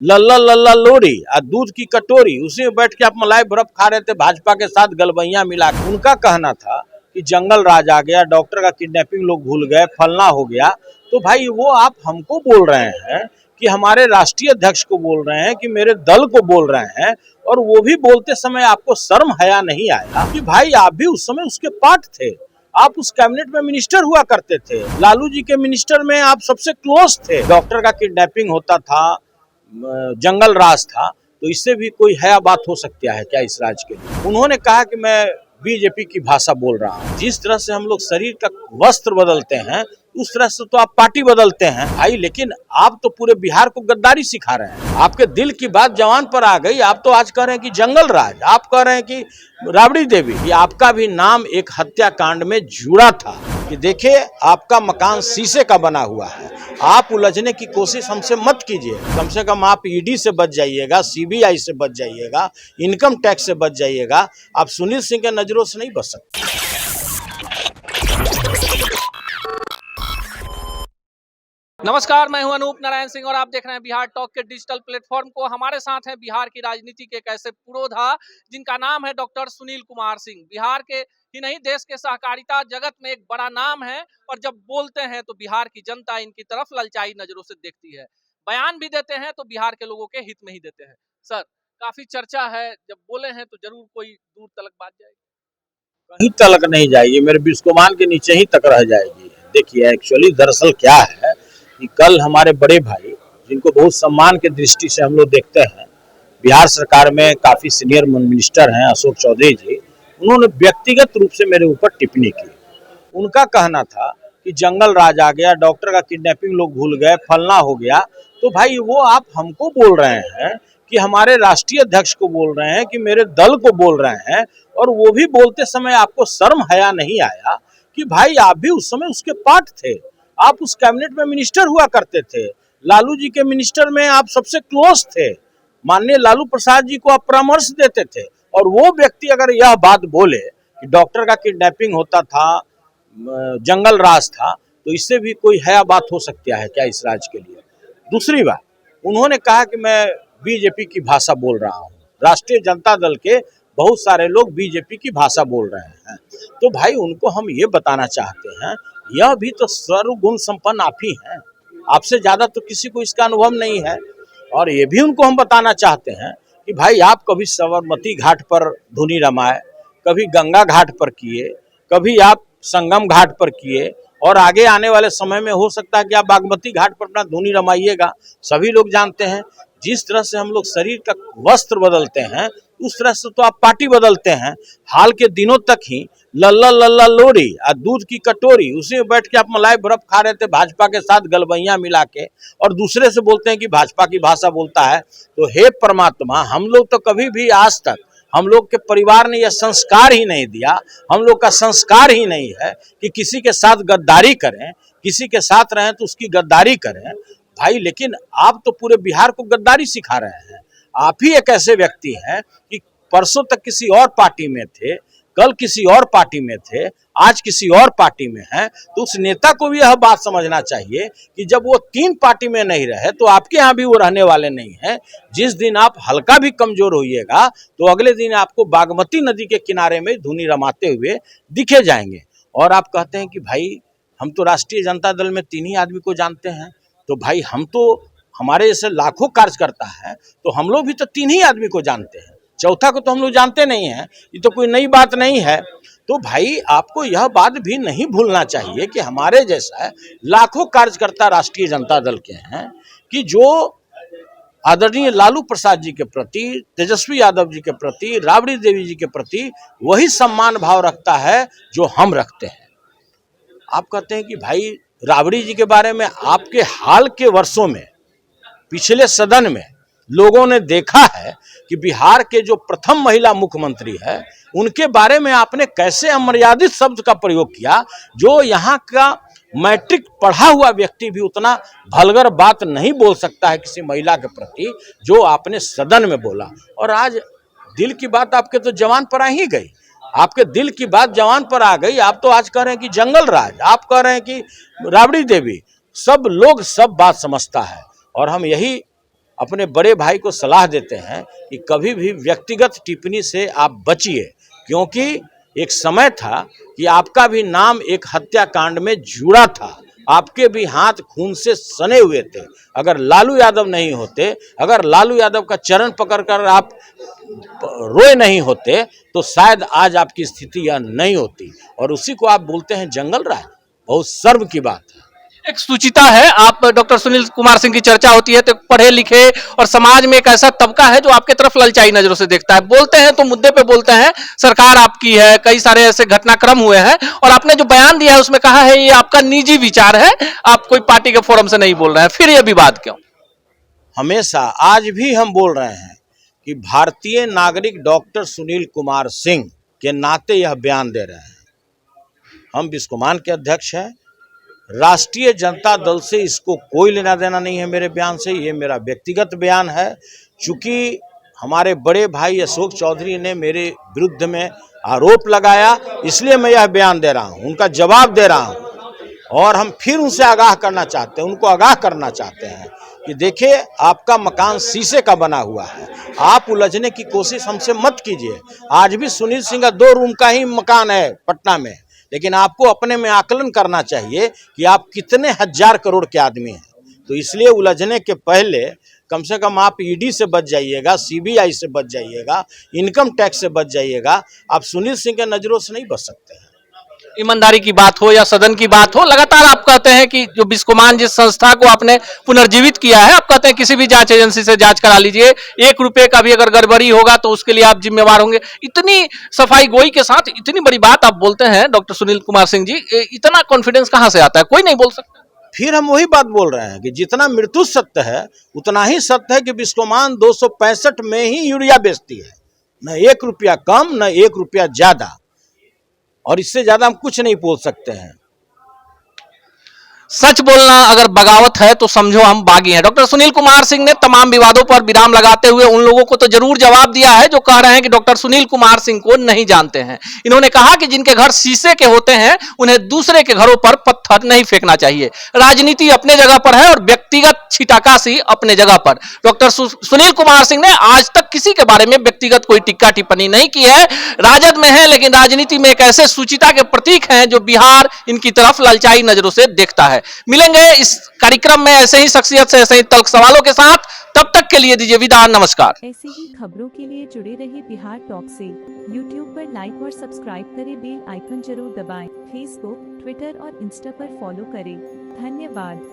लल्ला लल्ला लोरी और दूध की कटोरी, उसी में बैठ के आप मलाई बर्फ खा रहे थे भाजपा के साथ गलबैया मिला के। उनका कहना था कि जंगल राज आ गया, डॉक्टर का किडनैपिंग लोग भूल गए, फलना हो गया। तो भाई वो आप हमको बोल रहे हैं कि हमारे राष्ट्रीय अध्यक्ष को बोल रहे हैं कि मेरे दल को बोल रहे हैं, और वो भी बोलते समय आपको शर्म हया नहीं आया कि भाई आप भी उस समय उसके पार्ट थे, आप उस कैबिनेट में मिनिस्टर हुआ करते थे, लालू जी के मिनिस्टर में आप सबसे क्लोज थे। डॉक्टर का किडनैपिंग होता था, जंगल राज था, तो इससे भी कोई हया बात हो सकती है क्या इस राज्य के लिए? उन्होंने कहा कि मैं बीजेपी की भाषा बोल रहा हूँ। जिस तरह से हम लोग शरीर का वस्त्र बदलते हैं उस तरह से तो आप पार्टी बदलते हैं भाई, लेकिन आप तो पूरे बिहार को गद्दारी सिखा रहे हैं। आपके दिल की बात जवान पर आ गई, आप तो आज कह रहे हैं कि जंगल राज, आप कह रहे हैं कि राबड़ी देवी। ये आपका भी नाम एक हत्याकांड में जुड़ा था कि देखिए आपका मकान शीशे का बना हुआ है, आप उलझने की कोशिश हमसे मत कीजिए। कम से कम आप ईडी से बच जाइएगा, सीबीआई से बच जाइएगा, इनकम टैक्स से बच जाइएगा, आप सुनील सिंह के नजरों से नहीं बच सकते। नमस्कार, मैं हूं अनूप नारायण सिंह और आप देख रहे हैं बिहार टॉक के डिजिटल प्लेटफॉर्म को। हमारे साथ हैं बिहार की राजनीति के एक ऐसे पुरोधा जिनका नाम है डॉक्टर सुनील कुमार सिंह। बिहार के ही नहीं, देश के सहकारिता जगत में एक बड़ा नाम है, और जब बोलते हैं तो बिहार की जनता इनकी तरफ ललचाई नजरों से देखती है। बयान भी देते हैं तो बिहार के लोगों के हित में ही देते हैं। सर, काफी चर्चा है, जब बोले हैं तो जरूर कोई दूर तलक बात जाएगी। कहीं तलक नहीं जाएगी, मेरे बिस्कोमान के नीचे ही तक रह जाएगी। देखिए एक्चुअली दरअसल क्या है कि कल हमारे बड़े भाई, जिनको बहुत सम्मान की दृष्टि से हम लोग देखते हैं, बिहार सरकार में काफी सीनियर मिनिस्टर हैं अशोक चौधरी जी, उन्होंने व्यक्तिगत रूप से मेरे ऊपर टिप्पणी की। उनका कहना था कि जंगल राज आ गया, डॉक्टर का किडनैपिंग लोग भूल गए, फलना हो गया। तो भाई वो आप हमको बोल रहे हैं कि हमारे राष्ट्रीय अध्यक्ष को बोल रहे हैं कि मेरे दल को बोल रहे हैं, और वो भी बोलते समय आपको शर्म हया नहीं आया कि भाई आप भी उस समय उसके पार्ट थे, आप उस कैबिनेट में मिनिस्टर हुआ करते थे, लालू जी के मिनिस्टर में आप सबसे क्लोज थे, माननीय लालू प्रसाद जी को आप परामर्श देते थे। और वो व्यक्ति अगर यह बात बोले कि डॉक्टर का किडनैपिंग होता था, जंगल राज था, तो इससे भी कोई हया बात हो सकती है क्या इस राज्य के लिए? दूसरी बात, उन्होंने कहा कि मैं बीजेपी की भाषा बोल रहा हूँ, राष्ट्रीय जनता दल के बहुत सारे लोग बीजेपी की भाषा बोल रहे हैं। तो भाई उनको हम ये बताना चाहते हैं, यह भी तो सर्वगुण संपन्न आप ही हैं, आपसे ज्यादा तो किसी को इसका अनुभव नहीं है। और ये भी उनको हम बताना चाहते हैं कि भाई आप कभी साबरमती घाट पर धुनी रमाए, कभी गंगा घाट पर किए, कभी आप संगम घाट पर किए, और आगे आने वाले समय में हो सकता है कि आप बागमती घाट पर अपना धुनी रमाइएगा। सभी लोग जानते हैं जिस तरह से हम लोग शरीर का वस्त्र बदलते हैं उस तरह से तो आप पार्टी बदलते हैं। हाल के दिनों तक ही लल्ला लल्ला लोरी और दूध की कटोरी, उसी में बैठ के आप मलाई बर्फ खा रहे थे भाजपा के साथ गलबैया मिला के, और दूसरे से बोलते हैं कि भाजपा की भाषा बोलता है। तो हे परमात्मा, हम लोग तो कभी भी आज तक, हम लोग के परिवार ने यह संस्कार ही नहीं दिया, हम लोग का संस्कार ही नहीं है कि किसी के साथ गद्दारी करें, किसी के साथ रहें तो उसकी गद्दारी करें भाई। लेकिन आप तो पूरे बिहार को गद्दारी सिखा रहे हैं। आप ही एक ऐसे व्यक्ति हैं कि परसों तक किसी और पार्टी में थे, कल किसी और पार्टी में थे, आज किसी और पार्टी में हैं। तो उस नेता को भी यह बात समझना चाहिए कि जब वो 3 पार्टी में नहीं रहे तो आपके यहाँ भी वो रहने वाले नहीं हैं। जिस दिन आप हल्का भी कमजोर होइएगा तो अगले दिन आपको बागमती नदी के किनारे में धुनी रमाते हुए दिखे जाएंगे। और आप कहते हैं कि भाई हम तो राष्ट्रीय जनता दल में 3 ही आदमी को जानते हैं। तो भाई हम तो, हमारे जैसे लाखों कार्यकर्ता है, तो हम लोग भी तो 3 ही आदमी को जानते हैं, चौथा को तो हम लोग जानते नहीं हैं। ये तो कोई नई बात नहीं है। तो भाई आपको यह बात भी नहीं भूलना चाहिए कि हमारे जैसा लाखों कार्यकर्ता राष्ट्रीय जनता दल के हैं कि जो आदरणीय लालू प्रसाद जी के प्रति, तेजस्वी यादव जी के प्रति, राबड़ी देवी जी के प्रति वही सम्मान भाव रखता है जो हम रखते हैं। आप कहते हैं कि भाई राबड़ी जी के बारे में आपके हाल के वर्षों में, पिछले सदन में लोगों ने देखा है कि बिहार के जो प्रथम महिला मुख्यमंत्री है उनके बारे में आपने कैसे अमर्यादित शब्द का प्रयोग किया। जो यहाँ का मैट्रिक पढ़ा हुआ व्यक्ति भी उतना भलगर बात नहीं बोल सकता है किसी महिला के प्रति जो आपने सदन में बोला। और आज दिल की बात आपके तो जवान पर आ ही गई, आपके दिल की बात जवान पर आ गई। आप तो आज कह रहे हैं कि जंगल राज, आप कह रहे हैं कि राबड़ी देवी, सब लोग सब बात समझता है। और हम यही अपने बड़े भाई को सलाह देते हैं कि कभी भी व्यक्तिगत टिप्पणी से आप बचिए, क्योंकि एक समय था कि आपका भी नाम एक हत्याकांड में जुड़ा था, आपके भी हाथ खून से सने हुए थे। अगर लालू यादव नहीं होते, अगर लालू यादव का चरण पकड़कर आप रोए नहीं होते, तो शायद आज आपकी स्थिति यह नहीं होती। और उसी को आप बोलते हैं जंगल राज, बहुत सर्व की बात है। एक सुचिता है, आप डॉक्टर सुनील कुमार सिंह की चर्चा होती है तो पढ़े लिखे और समाज में एक ऐसा तबका है जो आपके तरफ ललचाई नजरों से देखता है। बोलते हैं तो मुद्दे पे बोलते हैं, सरकार आपकी है, कई सारे ऐसे घटनाक्रम हुए हैं और आपने जो बयान दिया है उसमें कहा है ये आपका निजी विचार है, आप कोई पार्टी के फोरम से नहीं बोल रहे हैं, फिर यह विवाद क्यों? हमेशा आज भी हम बोल रहे हैं कि भारतीय नागरिक डॉक्टर सुनील कुमार सिंह के नाते यह बयान दे रहे हैं। हम बिस्कोमान के अध्यक्ष हैं, राष्ट्रीय जनता दल से इसको कोई लेना देना नहीं है मेरे बयान से, ये मेरा व्यक्तिगत बयान है। चूंकि हमारे बड़े भाई अशोक चौधरी ने मेरे विरुद्ध में आरोप लगाया, इसलिए मैं यह बयान दे रहा हूँ, उनका जवाब दे रहा हूँ। और हम फिर उनसे आगाह करना चाहते हैं, उनको आगाह करना चाहते हैं कि देखिए, आपका मकान शीशे का बना हुआ है, आप उलझने की कोशिश हमसे मत कीजिए। आज भी सुनील सिंह का 2 रूम का ही मकान है पटना में, लेकिन आपको अपने में आकलन करना चाहिए कि आप कितने हजार करोड़ के आदमी हैं। तो इसलिए उलझने के पहले कम से कम आप ईडी से बच जाइएगा, सीबीआई से बच जाइएगा, इनकम टैक्स से बच जाइएगा। आप सुनील सिंह के नजरों से नहीं बच सकते हैं। ईमानदारी की बात हो या सदन की बात हो, लगातार आप कहते हैं कि जो बिस्कोमान जिस संस्था को आपने पुनर्जीवित किया है, आप कहते हैं किसी भी जांच एजेंसी से जांच करा लीजिए, 1 रुपए का भी अगर गड़बड़ी होगा तो उसके लिए आप जिम्मेवार होंगे। इतनी सफाई गोई के साथ इतनी बड़ी बात आप बोलते हैं डॉक्टर सुनील कुमार सिंह जी, इतना कॉन्फिडेंस कहां से आता है? कोई नहीं बोल सकता। फिर हम वही बात बोल रहे हैं कि जितना मृत्यु सत्य है, उतना ही सत्य है कि बिस्कोमान 265 में ही यूरिया बेचती है, न 1 रुपया कम न 1 रुपया ज्यादा, और इससे ज्यादा हम कुछ नहीं बोल सकते हैं। सच बोलना अगर बगावत है तो समझो हम बागी हैं। डॉक्टर सुनील कुमार सिंह ने तमाम विवादों पर विराम लगाते हुए उन लोगों को तो जरूर जवाब दिया है जो कह रहे हैं कि डॉक्टर सुनील कुमार सिंह को नहीं जानते हैं। इन्होंने कहा कि जिनके घर शीशे के होते हैं उन्हें दूसरे के घरों पर पत्थर नहीं फेंकना चाहिए। राजनीति अपने जगह पर है और व्यक्तिगत छिटाकाशी अपने जगह पर। डॉक्टर सुनील कुमार सिंह ने आज तक किसी के बारे में व्यक्तिगत कोई टिक्का टिप्पणी नहीं की है। राजद में है लेकिन राजनीति में एक ऐसे सुचिता के प्रतीक हैं जो बिहार इनकी तरफ ललचाई नजरों से देखता है। मिलेंगे इस कार्यक्रम में ऐसे ही शख्सियत से, ऐसे ही तल्ख सवालों के साथ। तब तक के लिए दीजिए विदा, नमस्कार। ऐसे ही खबरों के लिए जुड़े रहिए बिहार टॉक से। यूट्यूब पर लाइक और सब्सक्राइब करें, बेल आइकन जरूर दबाएं। फेसबुक, ट्विटर और इंस्टा पर फॉलो करें। धन्यवाद।